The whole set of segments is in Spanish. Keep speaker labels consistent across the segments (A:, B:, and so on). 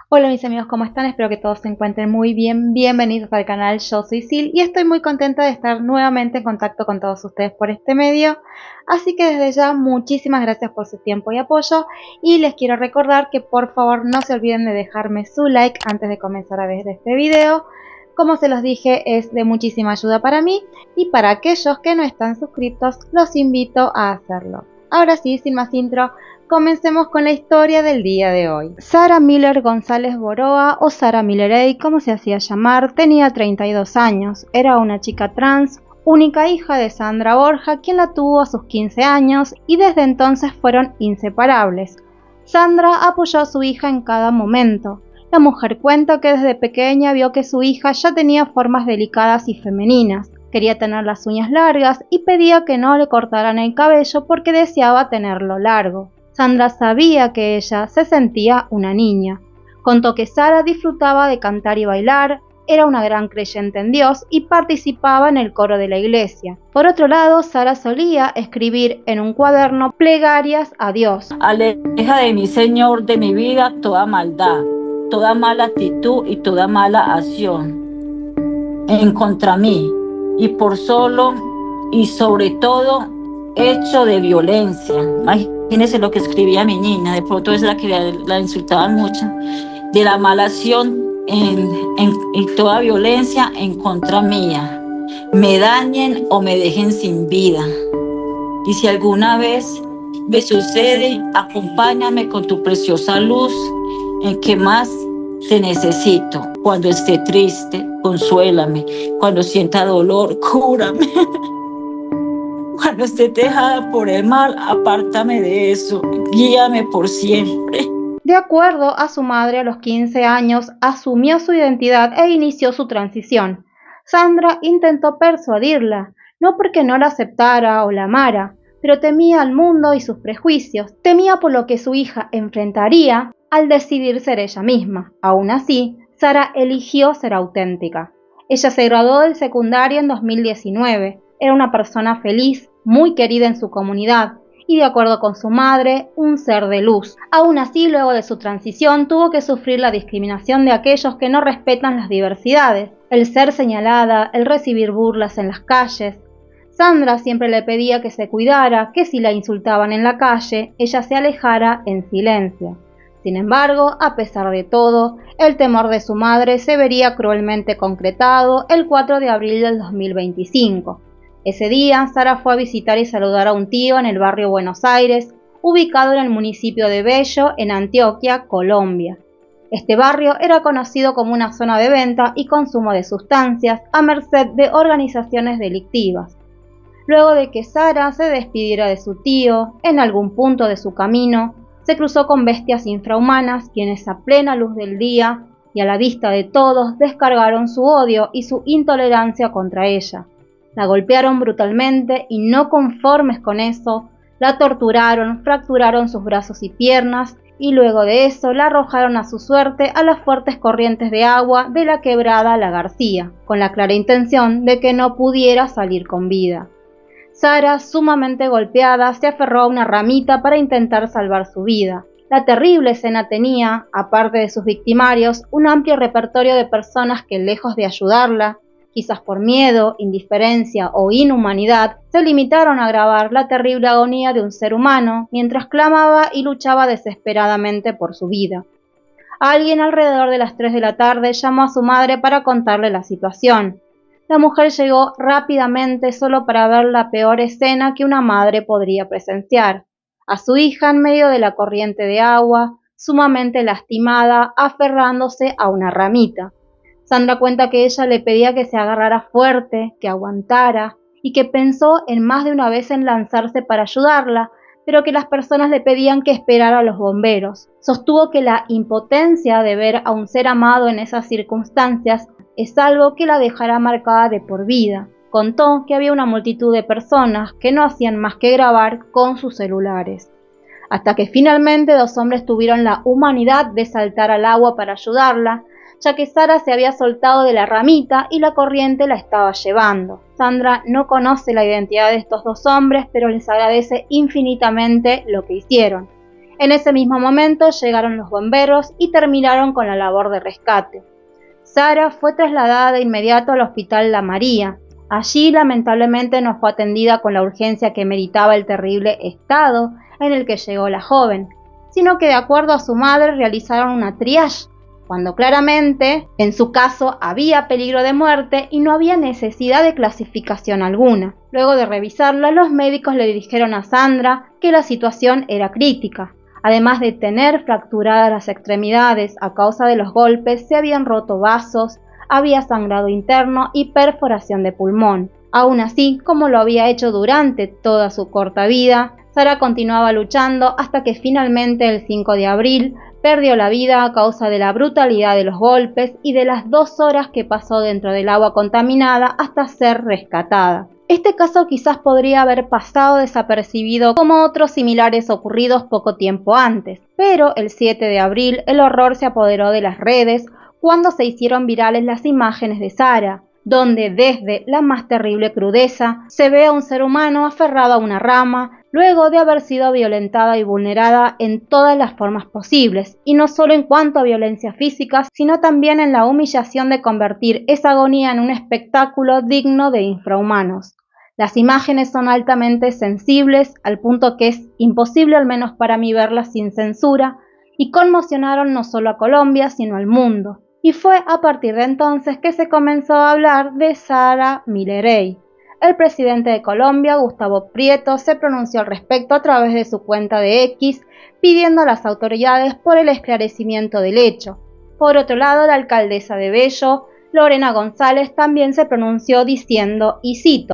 A: Hola mis amigos, ¿cómo están? Espero que todos se encuentren muy bien. Bienvenidos al canal, yo soy Sil y estoy muy contenta de estar nuevamente en contacto con todos ustedes por este medio. Así que desde ya muchísimas gracias por su tiempo y apoyo y les quiero recordar que por favor no se olviden de dejarme su like antes de comenzar a ver este video. Como se los dije, es de muchísima ayuda para mí y para aquellos que no están suscritos los invito a hacerlo. Ahora sí, sin más intro, comencemos con la historia del día de hoy. Sara Miller González Boroa, o Sara Millerey, como se hacía llamar, tenía 32 años. Era una chica trans, única hija de Sandra Borja, quien la tuvo a sus 15 años y desde entonces fueron inseparables. Sandra apoyó a su hija en cada momento. La mujer cuenta que desde pequeña vio que su hija ya tenía formas delicadas y femeninas. Quería tener las uñas largas y pedía que no le cortaran el cabello porque deseaba tenerlo largo. Sandra sabía que ella se sentía una niña. Contó que Sara disfrutaba de cantar y bailar, era una gran creyente en Dios y participaba en el coro de la iglesia. Por otro lado, Sara solía escribir en un cuaderno plegarias a Dios.
B: Aleja de mí, Señor, de mi vida toda maldad, toda mala actitud y toda mala acción en contra mí, y por solo y sobre todo hecho de violencia. Imagínense lo que escribía mi niña, de pronto es la que la insultaban mucho, de la mala acción y toda violencia en contra mía, me dañen o me dejen sin vida. Y si alguna vez me sucede, acompáñame con tu preciosa luz en que más te necesito. Cuando esté triste, consuélame. Cuando sienta dolor, cúrame. Cuando esté dejada por el mal, apártame de eso. Guíame por siempre.
A: De acuerdo a su madre, a los 15 años, asumió su identidad e inició su transición. Sandra intentó persuadirla, no porque no la aceptara o la amara, pero temía al mundo y sus prejuicios, temía por lo que su hija enfrentaría al decidir ser ella misma. Aún así, Sara eligió ser auténtica. Ella se graduó del secundario en 2019, era una persona feliz, muy querida en su comunidad, y de acuerdo con su madre, un ser de luz. Aún así, luego de su transición, tuvo que sufrir la discriminación de aquellos que no respetan las diversidades, el ser señalada, el recibir burlas en las calles. Sandra siempre le pedía que se cuidara, que si la insultaban en la calle, ella se alejara en silencio. Sin embargo, a pesar de todo, el temor de su madre se vería cruelmente concretado el 4 de abril del 2025. Ese día, Sara fue a visitar y saludar a un tío en el barrio Buenos Aires, ubicado en el municipio de Bello, en Antioquia, Colombia. Este barrio era conocido como una zona de venta y consumo de sustancias a merced de organizaciones delictivas. Luego de que Sara se despidiera de su tío, en algún punto de su camino, se cruzó con bestias infrahumanas, quienes a plena luz del día y a la vista de todos descargaron su odio y su intolerancia contra ella. La golpearon brutalmente y no conformes con eso, la torturaron, fracturaron sus brazos y piernas y luego de eso la arrojaron a su suerte a las fuertes corrientes de agua de la quebrada La García, con la clara intención de que no pudiera salir con vida. Sara, sumamente golpeada, se aferró a una ramita para intentar salvar su vida. La terrible escena tenía, aparte de sus victimarios, un amplio repertorio de personas que, lejos de ayudarla, quizás por miedo, indiferencia o inhumanidad, se limitaron a grabar la terrible agonía de un ser humano mientras clamaba y luchaba desesperadamente por su vida. Alguien alrededor de las 3 de la tarde llamó a su madre para contarle la situación. La mujer llegó rápidamente solo para ver la peor escena que una madre podría presenciar: a su hija en medio de la corriente de agua, sumamente lastimada, aferrándose a una ramita. Sandra cuenta que ella le pedía que se agarrara fuerte, que aguantara, y que pensó en más de una vez en lanzarse para ayudarla, pero que las personas le pedían que esperara a los bomberos. Sostuvo que la impotencia de ver a un ser amado en esas circunstancias es algo que la dejará marcada de por vida. Contó que había una multitud de personas que no hacían más que grabar con sus celulares. Hasta que finalmente 2 hombres tuvieron la humanidad de saltar al agua para ayudarla, ya que Sara se había soltado de la ramita y la corriente la estaba llevando. Sandra no conoce la identidad de estos 2 hombres, pero les agradece infinitamente lo que hicieron. En ese mismo momento llegaron los bomberos y terminaron con la labor de rescate. Sara fue trasladada de inmediato al Hospital La María. Allí lamentablemente no fue atendida con la urgencia que meritaba el terrible estado en el que llegó la joven, sino que de acuerdo a su madre realizaron una triage, cuando claramente en su caso había peligro de muerte y no había necesidad de clasificación alguna. Luego de revisarla, los médicos le dijeron a Sandra que la situación era crítica. Además de tener fracturadas las extremidades a causa de los golpes, se habían roto vasos, había sangrado interno y perforación de pulmón. Aún así, como lo había hecho durante toda su corta vida, Sara continuaba luchando hasta que finalmente el 5 de abril perdió la vida a causa de la brutalidad de los golpes y de las 2 horas que pasó dentro del agua contaminada hasta ser rescatada. Este caso quizás podría haber pasado desapercibido como otros similares ocurridos poco tiempo antes, pero el 7 de abril el horror se apoderó de las redes cuando se hicieron virales las imágenes de Sara, donde desde la más terrible crudeza se ve a un ser humano aferrado a una rama luego de haber sido violentada y vulnerada en todas las formas posibles, y no solo en cuanto a violencia física, sino también en la humillación de convertir esa agonía en un espectáculo digno de infrahumanos. Las imágenes son altamente sensibles, al punto que es imposible, al menos para mí, verlas sin censura, y conmocionaron no solo a Colombia, sino al mundo. Y fue a partir de entonces que se comenzó a hablar de Sara Millerey. El presidente de Colombia, Gustavo Prieto, se pronunció al respecto a través de su cuenta de X, pidiendo a las autoridades por el esclarecimiento del hecho. Por otro lado, la alcaldesa de Bello, Lorena González, también se pronunció diciendo, y cito: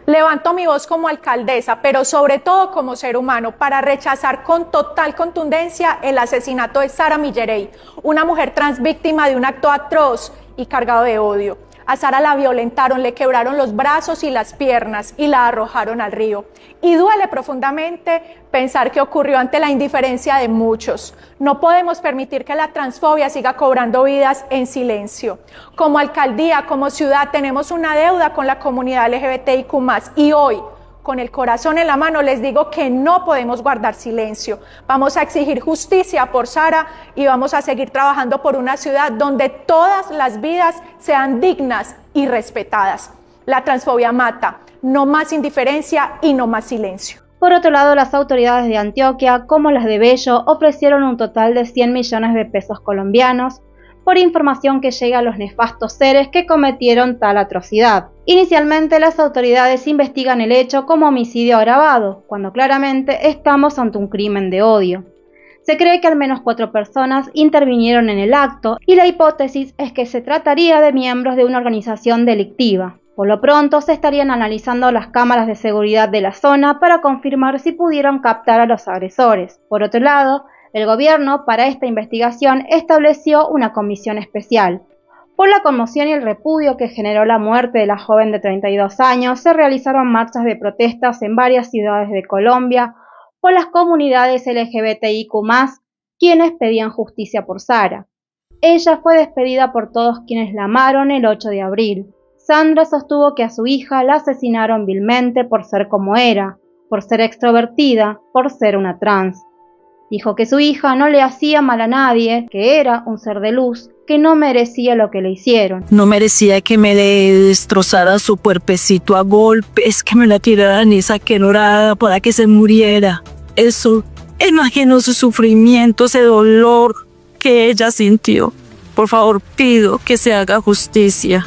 C: levanto mi voz como alcaldesa, pero sobre todo como ser humano, para rechazar con total contundencia el asesinato de Sara Millerey, una mujer trans víctima de un acto atroz y cargado de odio. A Sara la violentaron, le quebraron los brazos y las piernas y la arrojaron al río. Y duele profundamente pensar que ocurrió ante la indiferencia de muchos. No podemos permitir que la transfobia siga cobrando vidas en silencio. Como alcaldía, como ciudad, tenemos una deuda con la comunidad LGBTIQ+, y hoy, con el corazón en la mano, les digo que no podemos guardar silencio. Vamos a exigir justicia por Sara y vamos a seguir trabajando por una ciudad donde todas las vidas sean dignas y respetadas. La transfobia mata, no más indiferencia y no más silencio.
A: Por otro lado, las autoridades de Antioquia, como las de Bello, ofrecieron un total de 100 millones de pesos colombianos por información que llega a los nefastos seres que cometieron tal atrocidad. Inicialmente, las autoridades investigan el hecho como homicidio agravado, cuando claramente estamos ante un crimen de odio. Se cree que al menos 4 personas intervinieron en el acto y la hipótesis es que se trataría de miembros de una organización delictiva. Por lo pronto, se estarían analizando las cámaras de seguridad de la zona para confirmar si pudieron captar a los agresores. Por otro lado, el gobierno, para esta investigación, estableció una comisión especial. Por la conmoción y el repudio que generó la muerte de la joven de 32 años, se realizaron marchas de protestas en varias ciudades de Colombia por las comunidades LGBTIQ+, quienes pedían justicia por Sara. Ella fue despedida por todos quienes la amaron el 8 de abril. Sandra sostuvo que a su hija la asesinaron vilmente por ser como era, por ser extrovertida, por ser una trans. Dijo que su hija no le hacía mal a nadie, que era un ser de luz, que no merecía lo que le hicieron.
D: No merecía que me destrozara su cuerpecito a golpes, que me la tiraran esa quebrada para que se muriera. Eso, imagino su sufrimiento, ese dolor que ella sintió. Por favor, pido que se haga justicia.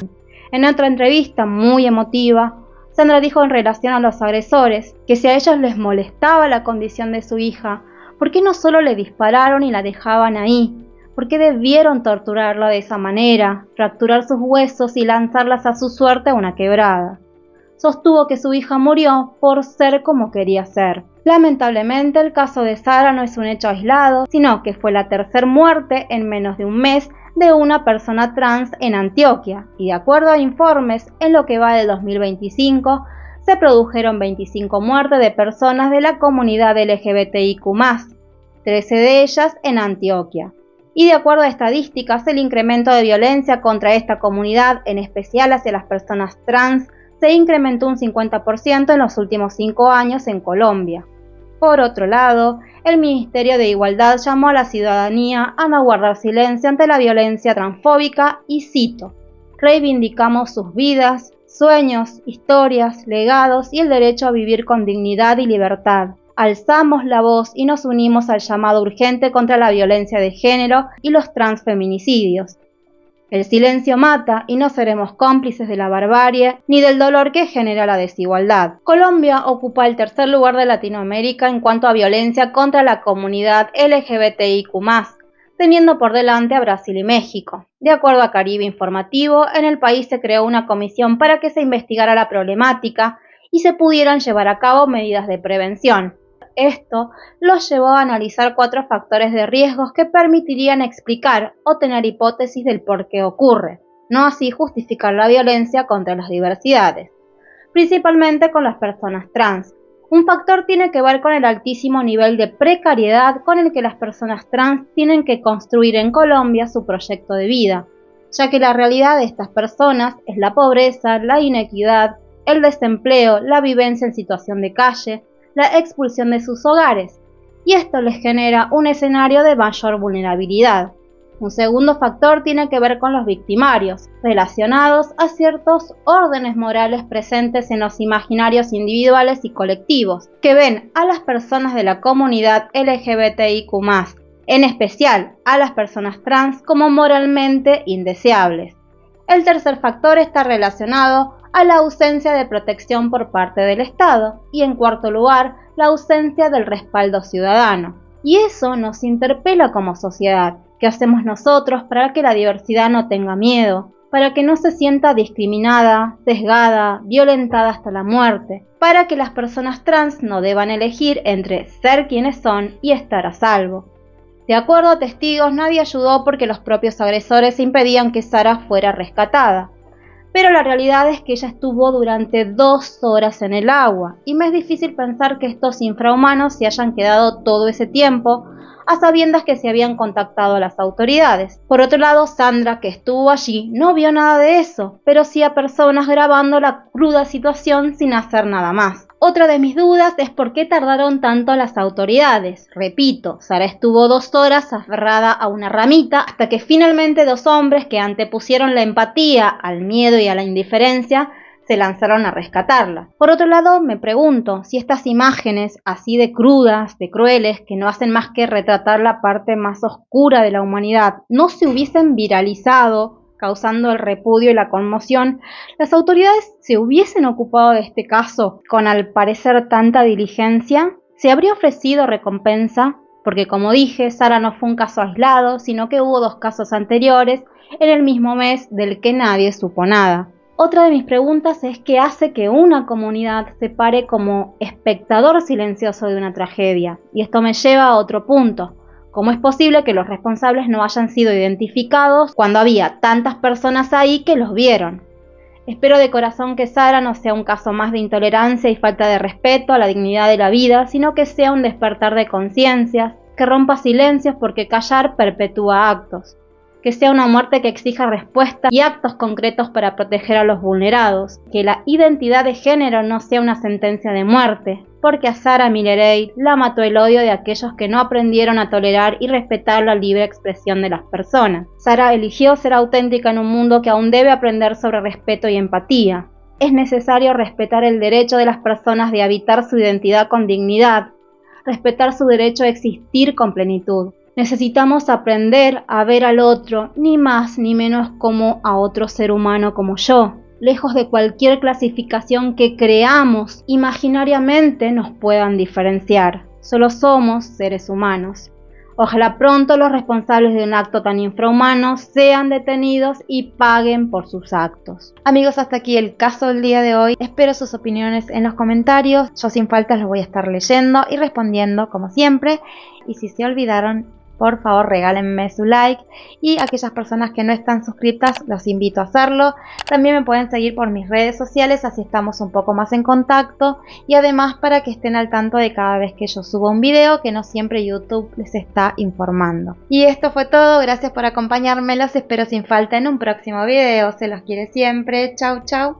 A: En otra entrevista muy emotiva, Sandra dijo en relación a los agresores que si a ellos les molestaba la condición de su hija, ¿por qué no solo le dispararon y la dejaban ahí? ¿Por qué debieron torturarla de esa manera, fracturar sus huesos y lanzarlas a su suerte a una quebrada? Sostuvo que su hija murió por ser como quería ser. Lamentablemente, el caso de Sara no es un hecho aislado, sino que fue la tercera muerte en menos de un mes de una persona trans en Antioquia, y de acuerdo a informes, en lo que va del 2025, se produjeron 25 muertes de personas de la comunidad LGBTIQ+, 13 de ellas en Antioquia. Y de acuerdo a estadísticas, el incremento de violencia contra esta comunidad, en especial hacia las personas trans, se incrementó un 50% en los últimos 5 años en Colombia. Por otro lado, el Ministerio de Igualdad llamó a la ciudadanía a no guardar silencio ante la violencia transfóbica y cito: reivindicamos sus vidas, sueños, historias, legados y el derecho a vivir con dignidad y libertad. Alzamos la voz y nos unimos al llamado urgente contra la violencia de género y los transfeminicidios. El silencio mata y no seremos cómplices de la barbarie ni del dolor que genera la desigualdad. Colombia ocupa el tercer lugar de Latinoamérica en cuanto a violencia contra la comunidad LGBTIQ+, teniendo por delante a Brasil y México. De acuerdo a Caribe Informativo, en el país se creó una comisión para que se investigara la problemática y se pudieran llevar a cabo medidas de prevención. Esto los llevó a analizar 4 factores de riesgos que permitirían explicar o tener hipótesis del por qué ocurre, no así justificar la violencia contra las diversidades, principalmente con las personas trans. Un factor tiene que ver con el altísimo nivel de precariedad con el que las personas trans tienen que construir en Colombia su proyecto de vida, ya que la realidad de estas personas es la pobreza, la inequidad, el desempleo, la vivencia en situación de calle, la expulsión de sus hogares, y esto les genera un escenario de mayor vulnerabilidad. Un segundo factor tiene que ver con los victimarios, relacionados a ciertos órdenes morales presentes en los imaginarios individuales y colectivos, que ven a las personas de la comunidad LGBTIQ+, en especial a las personas trans, como moralmente indeseables. El tercer factor está relacionado a la ausencia de protección por parte del Estado y, en cuarto lugar, la ausencia del respaldo ciudadano. Y eso nos interpela como sociedad. ¿Qué hacemos nosotros para que la diversidad no tenga miedo? Para que no se sienta discriminada, sesgada, violentada hasta la muerte? Para que las personas trans no deban elegir entre ser quienes son y estar a salvo. De acuerdo a testigos, nadie ayudó porque los propios agresores impedían que Sara fuera rescatada. Pero la realidad es que ella estuvo durante 2 horas en el agua, y me es difícil pensar que estos infrahumanos se hayan quedado todo ese tiempo a sabiendas que se habían contactado a las autoridades. Por otro lado, Sandra, que estuvo allí, no vio nada de eso, pero sí a personas grabando la cruda situación sin hacer nada más. Otra de mis dudas es por qué tardaron tanto las autoridades. Repito, Sara estuvo 2 horas aferrada a una ramita hasta que finalmente 2 hombres que antepusieron la empatía al miedo y a la indiferencia se lanzaron a rescatarla. Por otro lado, me pregunto si estas imágenes así de crudas, de crueles, que no hacen más que retratar la parte más oscura de la humanidad, no se hubiesen viralizado, causando el repudio y la conmoción, las autoridades se hubiesen ocupado de este caso con, al parecer, tanta diligencia. ¿Se habría ofrecido recompensa? Porque, como dije, Sara no fue un caso aislado, sino que hubo 2 casos anteriores en el mismo mes del que nadie supo nada. Otra de mis preguntas es qué hace que una comunidad se pare como espectador silencioso de una tragedia. Y esto me lleva a otro punto. ¿Cómo es posible que los responsables no hayan sido identificados cuando había tantas personas ahí que los vieron? Espero de corazón que Sara no sea un caso más de intolerancia y falta de respeto a la dignidad de la vida, sino que sea un despertar de conciencias, que rompa silencios porque callar perpetúa actos. Que sea una muerte que exija respuestas y actos concretos para proteger a los vulnerados. Que la identidad de género no sea una sentencia de muerte, porque a Sara Millerey la mató el odio de aquellos que no aprendieron a tolerar y respetar la libre expresión de las personas. Sara eligió ser auténtica en un mundo que aún debe aprender sobre respeto y empatía. Es necesario respetar el derecho de las personas de habitar su identidad con dignidad, respetar su derecho a existir con plenitud. Necesitamos aprender a ver al otro, ni más ni menos como a otro ser humano como yo, lejos de cualquier clasificación que creamos imaginariamente nos puedan diferenciar. Solo somos seres humanos. Ojalá pronto los responsables de un acto tan infrahumano sean detenidos y paguen por sus actos. Amigos, hasta aquí el caso del día de hoy. Espero sus opiniones en los comentarios. Yo sin faltas los voy a estar leyendo y respondiendo como siempre. Y si se olvidaron, por favor regálenme su like, y aquellas personas que no están suscritas los invito a hacerlo. También me pueden seguir por mis redes sociales, así estamos un poco más en contacto, y además para que estén al tanto de cada vez que yo subo un video, que no siempre YouTube les está informando. Y esto fue todo, gracias por acompañarme, los espero sin falta en un próximo video, se los quiere siempre, chau chau.